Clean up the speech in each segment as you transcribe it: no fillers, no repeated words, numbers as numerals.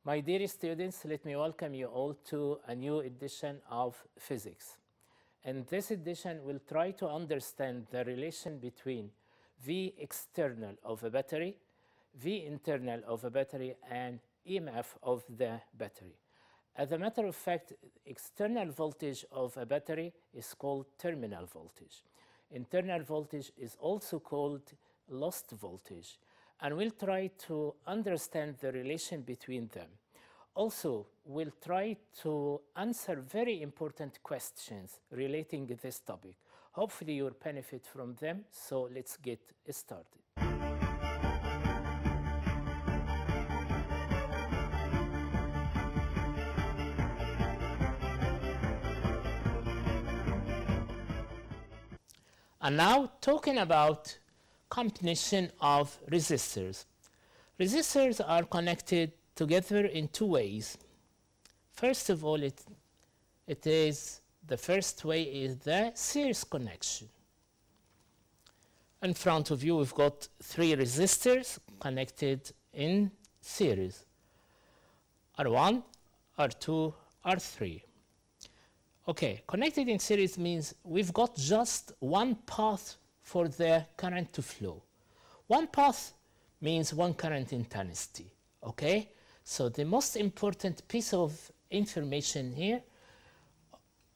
My dear students, let me welcome you all to a new edition of physics. In this edition, we'll try to understand the relation between V external of a battery, V internal of a battery, and EMF of the battery. As a matter of fact, external voltage of a battery is called terminal voltage. Internal voltage is also called lost voltage. And we'll try to understand the relation between them. Also, we'll try to answer very important questions relating to this topic. Hopefully you'll benefit from them, so let's get started. And now talking about combination of resistors. Resistors are connected together in two ways. First of all, the first way is the series connection. In front of you, we've got three resistors connected in series, R1, R2, R3. Okay, connected in series means we've got just one path for the current to flow. One path means one current intensity, okay? So the most important piece of information here,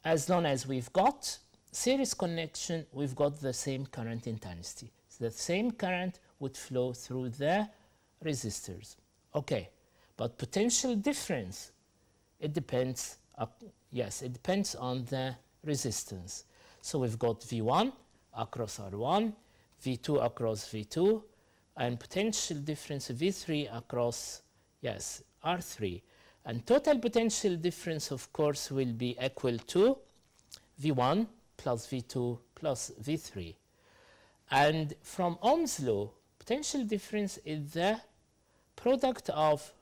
as long as we've got series connection, we've got the same current intensity. So the same current would flow through the resistors, okay? But potential difference, it depends, it depends on the resistance. So we've got V1 across R1, V2 across V2, and potential difference V3 across, R3. And total potential difference, of course, will be equal to V1 plus V2 plus V3. And from Ohm's law, potential difference is the product of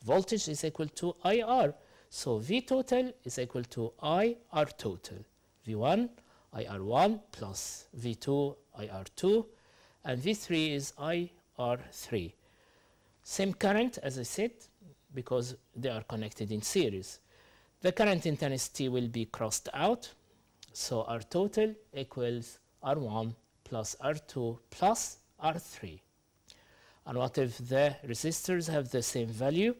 voltage is equal to IR. So V total is equal to IR total. V1 IR1 plus V2 IR2, and V3 is IR3. Same current, as I said, because they are connected in series. The current intensity will be crossed out, so R total equals R1 plus R2 plus R3. And what if the resistors have the same value?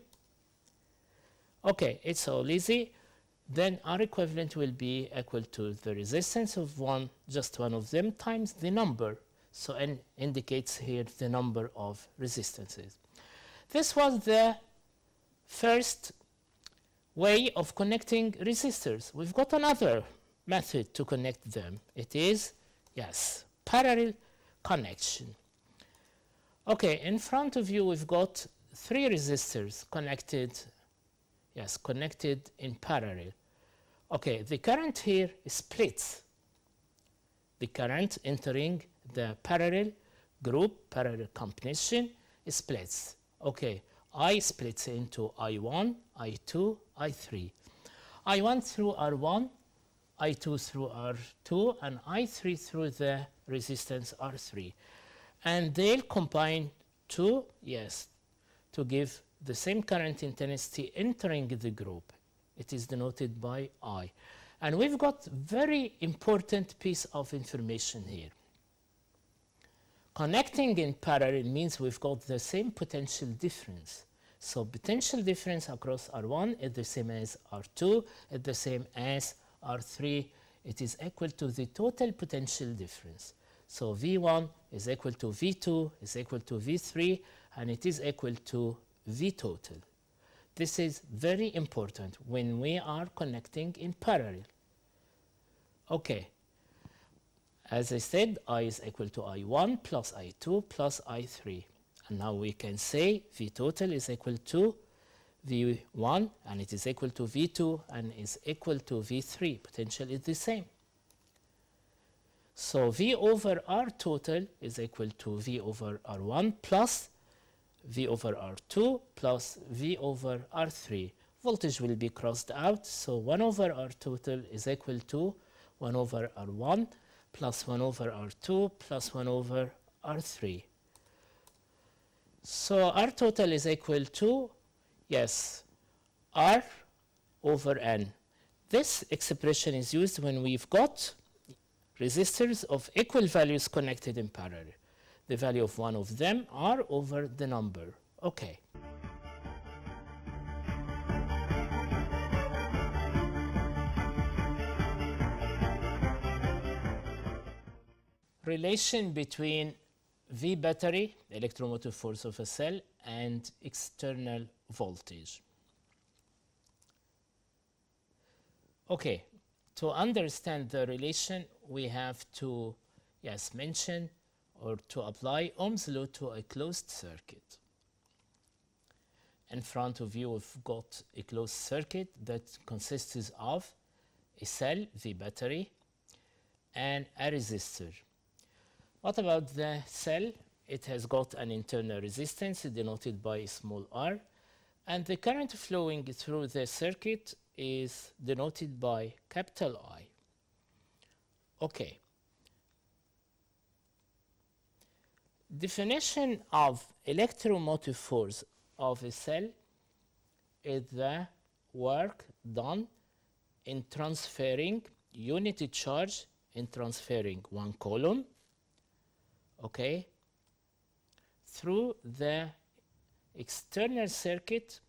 Okay, it's all easy. Then R equivalent will be equal to the resistance of just one of them times the number. So N indicates here the number of resistances. This was the first way of connecting resistors. We've got another method to connect them. It is, parallel connection. Okay, in front of you we've got three resistors connected connected in parallel. Okay, the current here splits. The current entering the parallel group, parallel combination, splits. Okay, I splits into I1, I2, I3. I1 through R1, I2 through R2, and I3 through the resistance R3. And they'll combine to give the same current intensity entering the group. It is denoted by I. And we've got very important piece of information here. Connecting in parallel means we've got the same potential difference. So potential difference across R1 is the same as R2, is the same as R3. It is equal to the total potential difference. So V1 is equal to V2 is equal to V3, and it is equal to V total. This is very important when we are connecting in parallel. Okay, as I said, I is equal to I1 plus I2 plus I3. And now we can say V total is equal to V1, and it is equal to V2, and is equal to V3. Potential is the same. So V over R total is equal to V over R1 plus V over R2 plus V over R3. Voltage will be crossed out, so 1 over R total is equal to 1 over R1 plus 1 over R2 plus 1 over R3. So R total is equal to, Yes, R over N. This expression is used when we've got resistors of equal values connected in parallel. The value of one of them, R over the number. Okay. Relation between V battery, electromotive force of a cell, and external voltage. Okay, to understand the relation, we have to, yes, mention or to apply Ohm's law to a closed circuit. In front of you, we've got a closed circuit that consists of a cell, V battery, and a resistor. What about the cell? It has got an internal resistance denoted by a small r, and the current flowing through the circuit is denoted by capital I. Okay. Definition of electromotive force of a cell is the work done in transferring unit charge, in transferring one coulomb, okay, through the external circuit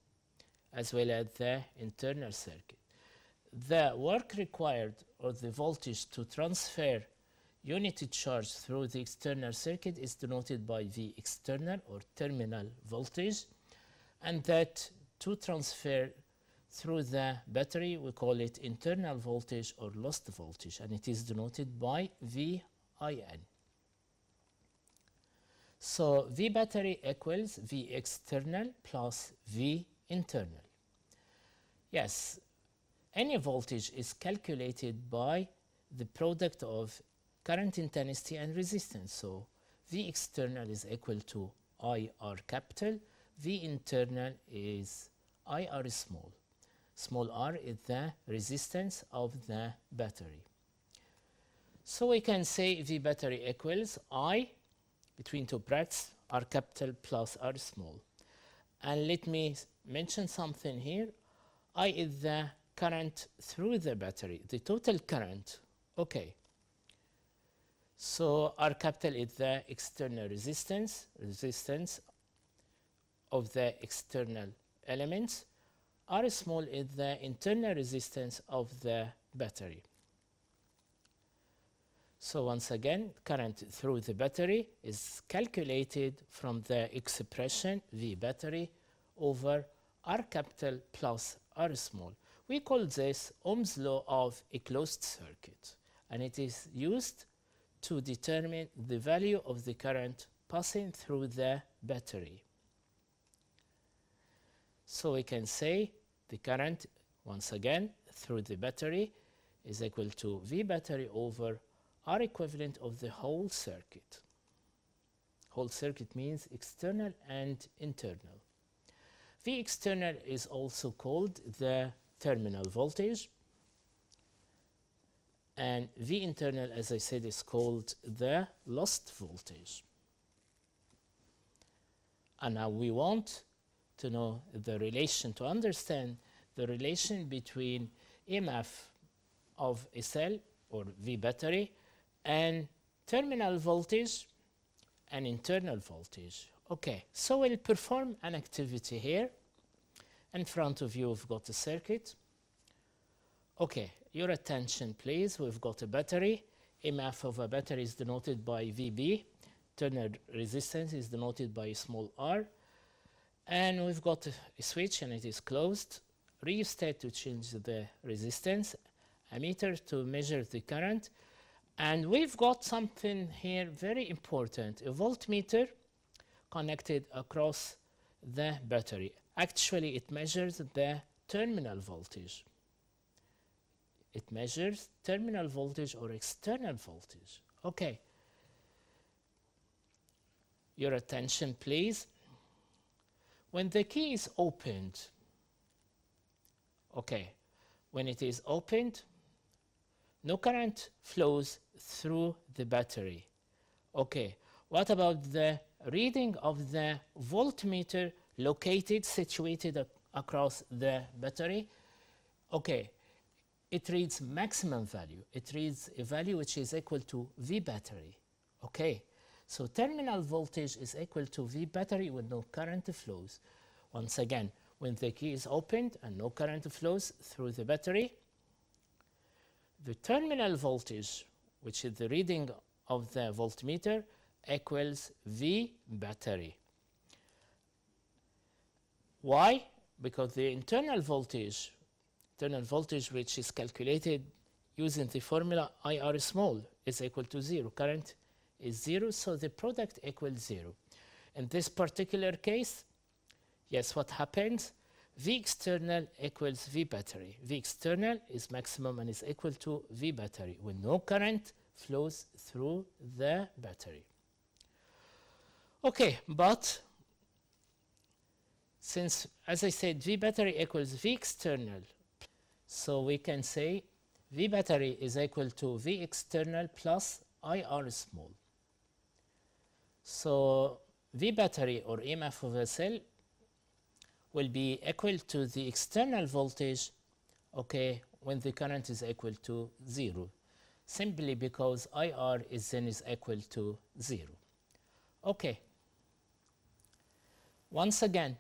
as well as the internal circuit. The work required, or the voltage to transfer unit charge through the external circuit, is denoted by the external or terminal voltage, and that to transfer through the battery we call it internal voltage or lost voltage, and it is denoted by VIN. So V battery equals V external plus V internal. Yes, any voltage is calculated by the product of current intensity and resistance. So V external is equal to IR capital, V internal is IR small. Small r is the resistance of the battery. So we can say V battery equals I, between two brackets, R capital plus R small. And let me mention something here. I is the current through the battery, the total current. Okay. So R capital is the external resistance of the external elements. R small is the internal resistance of the battery. So once again, current through the battery is calculated from the expression V battery over R capital plus R small. We call this Ohm's law of a closed circuit, and it is used to determine the value of the current passing through the battery. So we can say the current, once again, through the battery is equal to V battery over R equivalent of the whole circuit. Whole circuit means external and internal. V external is also called the terminal voltage, and V internal, as I said, is called the lost voltage. And now we want to know the relation, to understand the relation between EMF of a cell or V battery and terminal voltage and internal voltage. Okay, so we'll perform an activity here. In front of you, we've got a circuit. Okay, your attention please. We've got a battery. EMF of a battery is denoted by VB. Internal resistance is denoted by small r. And we've got a switch and it is closed. Rheostat to change the resistance. Ammeter to measure the current. And we've got something here very important, a voltmeter connected across the battery. Actually, it measures the terminal voltage. It measures terminal voltage or external voltage. Okay. Your attention, please. When the key is opened, okay, when it is opened, no current flows through the battery. Okay, what about the reading of the voltmeter located, situated across the battery. Okay, it reads maximum value. It reads a value which is equal to V battery. Okay, so terminal voltage is equal to V battery when no current flows. Once again, when the key is opened and no current flows through the battery, the terminal voltage, which is the reading of the voltmeter, equals V battery. Why? Because the internal voltage which is calculated using the formula IR small is equal to 0. Current is 0, so the product equals 0. In this particular case, yes, what happens? V external equals V battery. V external is maximum and is equal to V battery when no current flows through the battery. Okay, but since, as I said, V battery equals V external, so we can say V battery is equal to V external plus IR small. So V battery, or EMF of a cell, will be equal to the external voltage, okay, when the current is equal to 0, simply because IR is equal to 0. Okay. Once again,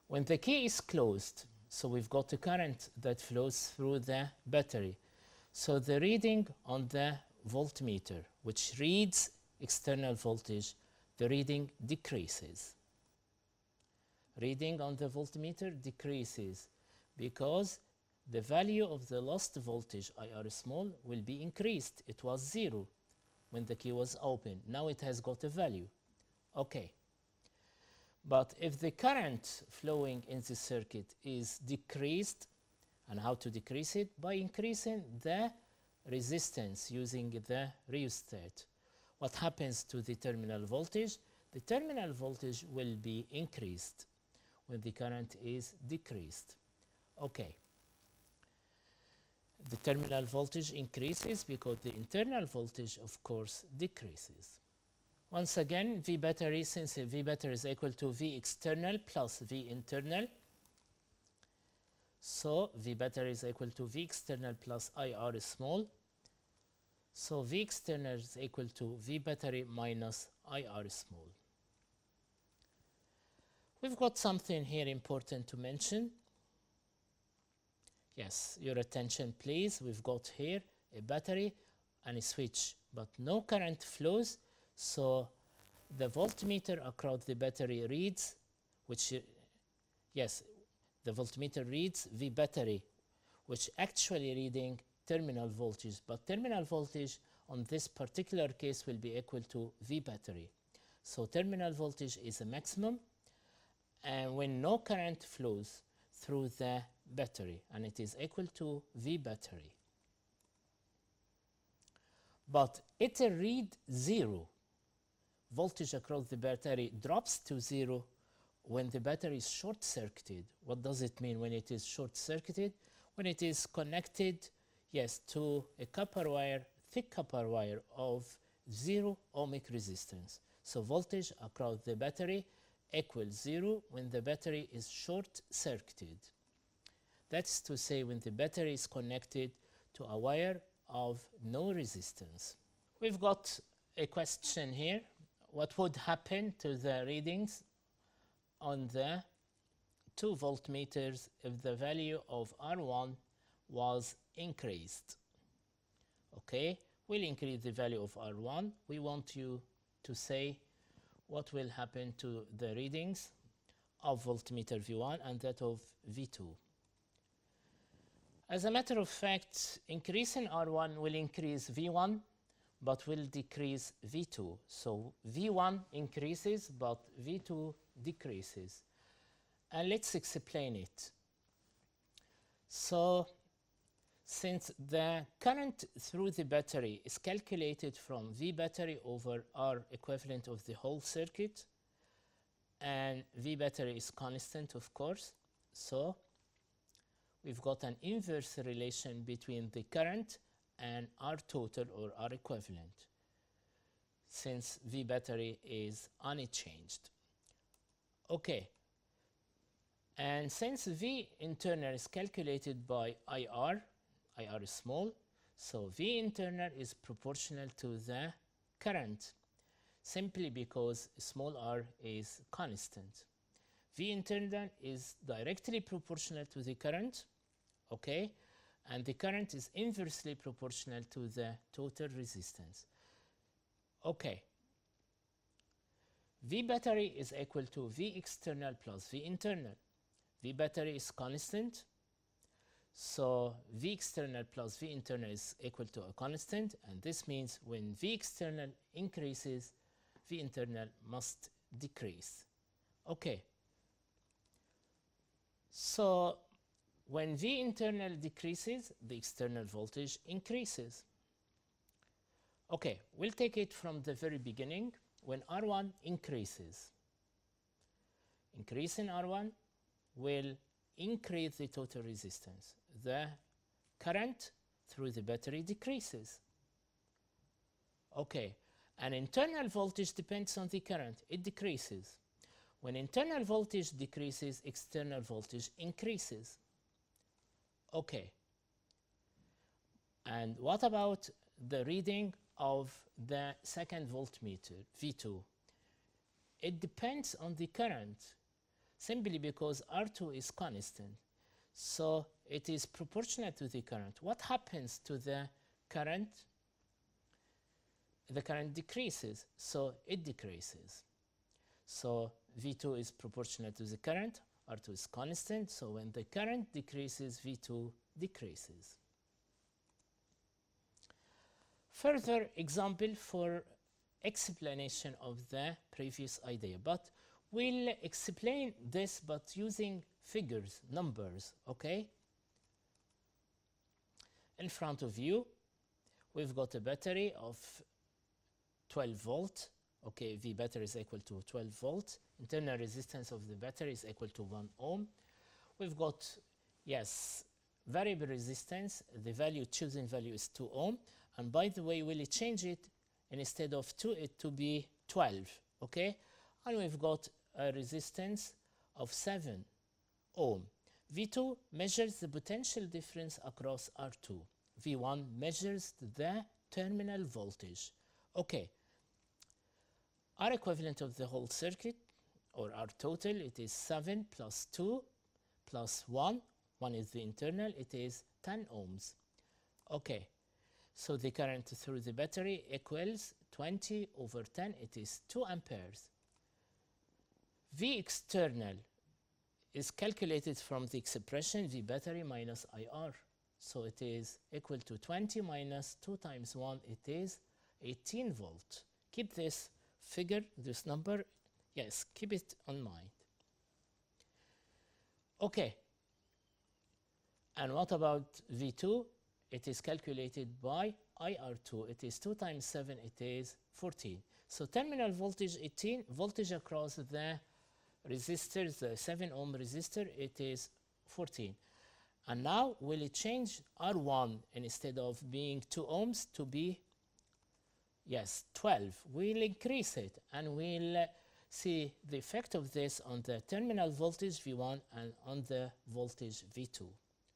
when the key is closed, so we've got a current that flows through the battery. So the reading on the voltmeter, which reads external voltage, the reading decreases. Reading on the voltmeter decreases because the value of the lost voltage, IR small, will be increased. It was 0 when the key was open. Now it has got a value. Okay. But if the current flowing in the circuit is decreased, and how to decrease it? By increasing the resistance using the rheostat. What happens to the terminal voltage? The terminal voltage will be increased when the current is decreased. Okay. The terminal voltage increases because the internal voltage, of course, decreases. Once again, V battery, since V battery is equal to V external plus V internal, so V battery is equal to V external plus IR small. So V external is equal to V battery minus IR small. We've got something here important to mention. Yes, your attention please. We've got here a battery and a switch, but no current flows. So the voltmeter across the battery reads, yes, the voltmeter reads V battery, which actually reading terminal voltage, but terminal voltage on this particular case will be equal to V battery. So terminal voltage is a maximum, and when no current flows through the battery, and it is equal to V battery. But it read 0. Voltage across the battery drops to 0 when the battery is short-circuited. What does it mean when it is short-circuited? When it is connected, yes, to a copper wire, thick copper wire of 0 ohmic resistance. So voltage across the battery equals 0 when the battery is short-circuited. That's to say when the battery is connected to a wire of no resistance. We've got a question here. What would happen to the readings on the 2 voltmeters if the value of R1 was increased? Okay, we'll increase the value of R1. We want you to say what will happen to the readings of voltmeter V1 and that of V2. As a matter of fact, increasing R1 will increase V1, but will decrease V2. So V1 increases, but V2 decreases. And let's explain it. So since the current through the battery is calculated from V battery over R equivalent of the whole circuit, and V battery is constant, of course, so we've got an inverse relation between the current and R total or R equivalent, since V battery is unchanged. Okay, And since V internal is calculated by IR is small, so V internal is proportional to the current, simply because small r is constant. V internal is directly proportional to the current, okay, and the current is inversely proportional to the total resistance. Okay, V battery is equal to V external plus V internal. V battery is constant, so V external plus V internal is equal to a constant, and this means when V external increases, V internal must decrease. Okay, so when V internal decreases, the external voltage increases. Okay, we'll take it from the very beginning. When R1 increases, increase in R1 will increase the total resistance. The current through the battery decreases. Okay, and internal voltage depends on the current. It decreases. When internal voltage decreases, external voltage increases. Okay. And what about the reading of the second voltmeter, V2? It depends on the current, simply because R2 is constant. So it is proportional to the current. What happens to the current? The current decreases, so it decreases. So V2 is proportional to the current, R2 is constant, so when the current decreases, V2 decreases. Further example for explanation of the previous idea, but we'll explain this but using figures, numbers, okay? In front of you, we've got a battery of 12 volt. Okay, V battery is equal to 12 volt. Internal resistance of the battery is equal to 1 ohm. We've got, yes, variable resistance. The value, chosen value is 2 ohm. And by the way, we'll change it, and instead of 2, it to be 12, okay? And we've got a resistance of 7 ohm. V2 measures the potential difference across R2. V1 measures the terminal voltage. Okay. R equivalent of the whole circuit, or R total, it is 7 plus 2 plus 1. 1 is the internal, it is 10 ohms. Okay, so the current through the battery equals 20 over 10, it is 2 amperes. V external is calculated from the expression V battery minus IR. So it is equal to 20 minus 2 times 1, it is 18 volt. Keep this figure, this number, yes, keep it on mind. Okay, and what about V2? It is calculated by IR2. It is 2 times 7, it is 14. So terminal voltage 18, voltage across the resistor, the 7 ohm resistor, it is 14. And now we'll change R1, and instead of being 2 ohms to be, yes, 12. We'll increase it, and we'll see the effect of this on the terminal voltage V1 and on the voltage V2.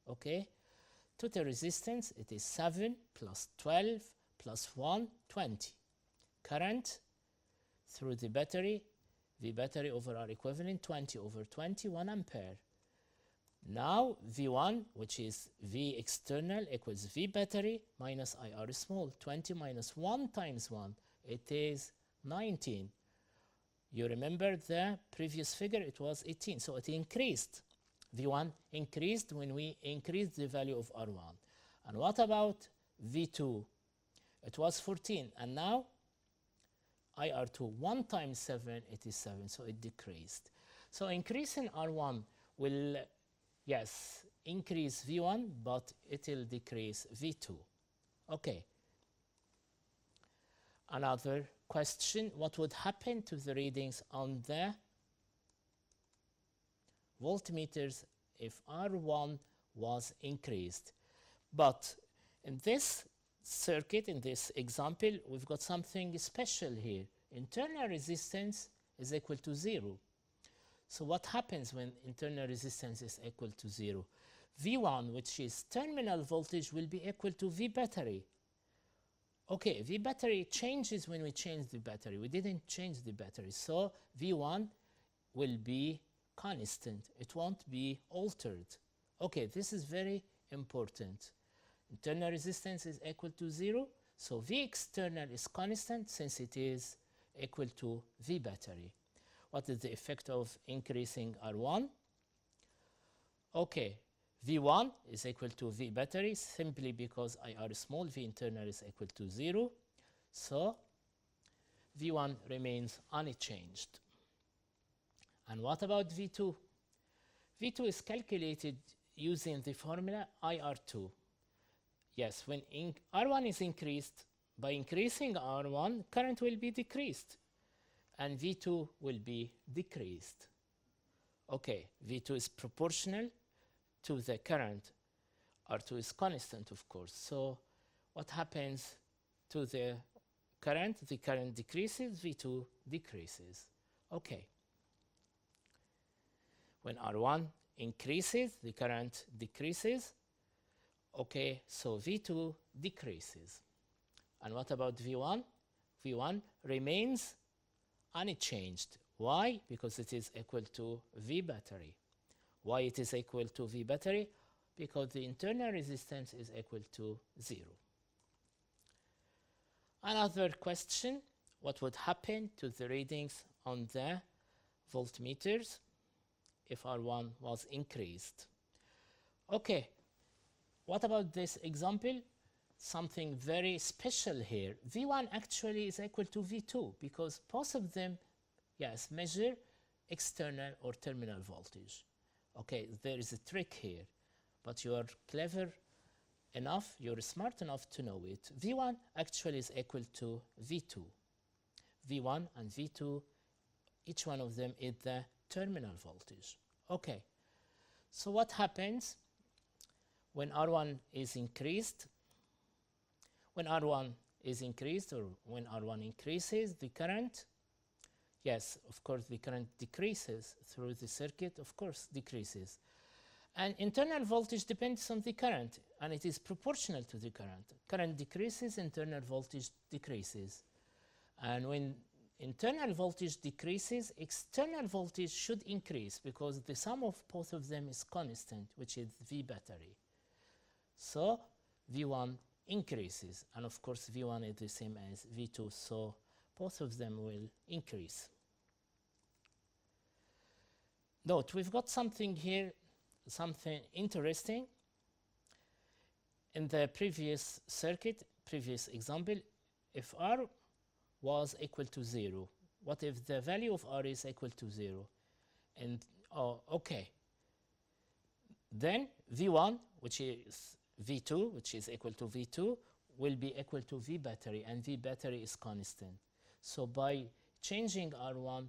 Okay? Total resistance, it is 7 plus 12 plus 1, 20. Current through the battery, V battery over R equivalent, 20 over 20, 1 ampere. Now V1, which is V external, equals V battery minus IR small. 20 minus 1 times 1, it is 19. You remember the previous figure, it was 18, so it increased. V1 increased when we increased the value of R1. And what about V2? It was 14, and now IR2, 1 times 7, it is 7, so it decreased. So increase in R1 will, yes, increase V1, but it will decrease V2. Okay. Another question, what would happen to the readings on the voltmeters if R1 was increased? But in this circuit, in this example, we've got something special here. Internal resistance is equal to 0. So what happens when internal resistance is equal to 0? V1, which is terminal voltage, will be equal to V battery. Okay, V battery changes when we change the battery. We didn't change the battery, so V1 will be constant. It won't be altered. Okay, this is very important. Internal resistance is equal to 0, so V external is constant since it is equal to V battery. What is the effect of increasing R1? Okay, V1 is equal to V battery simply because IR small, V internal is equal to 0. So V1 remains unchanged. And what about V2? V2 is calculated using the formula IR2. Yes, when R1 is increased, by increasing R1, current will be decreased and V2 will be decreased. Okay, V2 is proportional to the current. R2 is constant, of course. So what happens to the current? The current decreases, V2 decreases. Okay. When R1 increases, the current decreases. Okay, so V2 decreases. And what about V1? V1 remains unchanged. Why? Because it is equal to V battery. Why it is equal to V battery? Because the internal resistance is equal to 0. Another question, what would happen to the readings on the voltmeters if R1 was increased? Okay, what about this example? Something very special here. V1 actually is equal to V2 because both of them, yes, measure external or terminal voltage. Okay, there is a trick here, but you are clever enough, you're smart enough to know it. V1 actually is equal to V2. V1 and V2, each one of them is the terminal voltage. Okay, so what happens when R1 is increased? When R1 is increased or when R1 increases, the current, yes, of course, the current decreases through the circuit, of course, decreases. And internal voltage depends on the current, and it is proportional to the current. Current decreases, internal voltage decreases. And when internal voltage decreases, external voltage should increase because the sum of both of them is constant, which is V battery. So V1 increases, and of course V1 is the same as V2, so both of them will increase. Note, we've got something here, something interesting. In the previous circuit, previous example, if R was equal to 0, what if the value of R is equal to 0? And, oh, okay. Then V1, which is V2, which is equal to V2, will be equal to V battery, and V battery is constant. So by changing R1,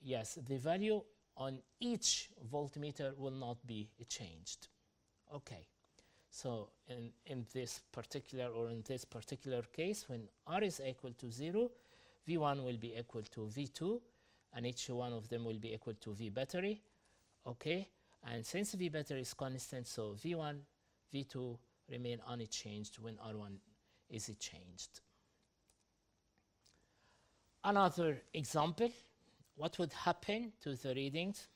yes, the value on each voltmeter will not be changed. Okay, so in this particular case, when R is equal to 0, V1 will be equal to V2, and each one of them will be equal to V battery. Okay, and since V battery is constant, so V1, V2 remain unchanged when R1 is changed. Another example, what would happen to the readings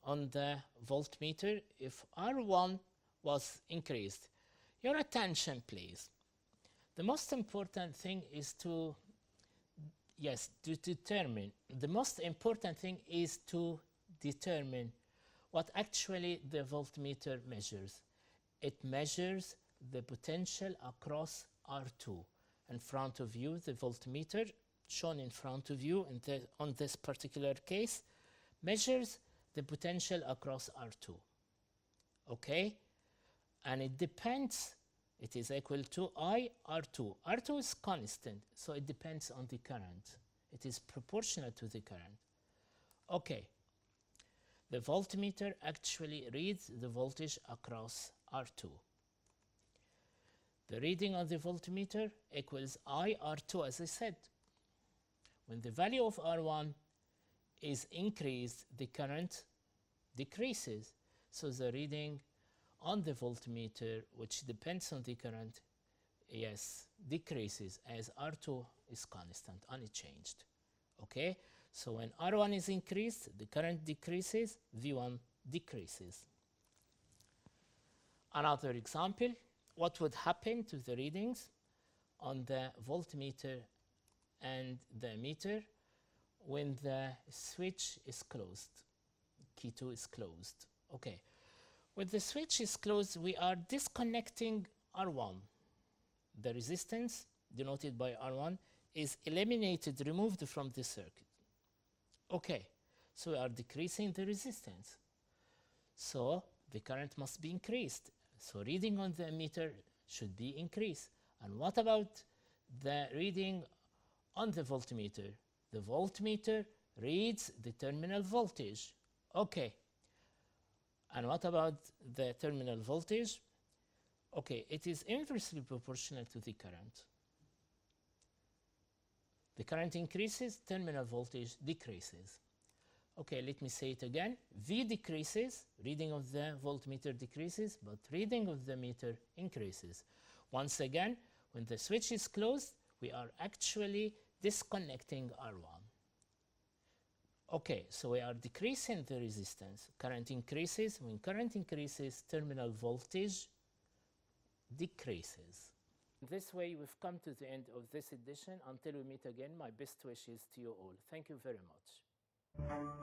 on the voltmeter if R1 was increased? Your attention, please. The most important thing is to, yes, to determine. The most important thing is to determine what actually the voltmeter measures. It measures the potential across R2. In front of you, the voltmeter shown in front of you on this particular case measures the potential across R2. Okay? And it depends, it is equal to I R2. R2 is constant, so it depends on the current. It is proportional to the current. Okay. The voltmeter actually reads the voltage across R2. The reading of the voltmeter equals I R2, as I said. When the value of R1 is increased, the current decreases. So the reading on the voltmeter, which depends on the current, yes, decreases as R2 is constant, unchanged. Okay, so when R1 is increased, the current decreases, V1 decreases. Another example, what would happen to the readings on the voltmeter and the meter when the switch is closed, key 2 is closed. Okay, when the switch is closed, we are disconnecting R1. The resistance, denoted by R1, is eliminated, removed from the circuit. Okay, so we are decreasing the resistance. So the current must be increased. So reading on the ammeter should be increased. And what about the reading on the voltmeter? The voltmeter reads the terminal voltage. Okay. And what about the terminal voltage? Okay, it is inversely proportional to the current. The current increases, terminal voltage decreases. Okay, let me say it again. V decreases, reading of the voltmeter decreases, but reading of the meter increases. Once again, when the switch is closed, we are actually disconnecting R1. Okay, so we are decreasing the resistance. Current increases. When current increases, terminal voltage decreases. This way, we've come to the end of this edition. Until we meet again, my best wishes to you all. Thank you very much.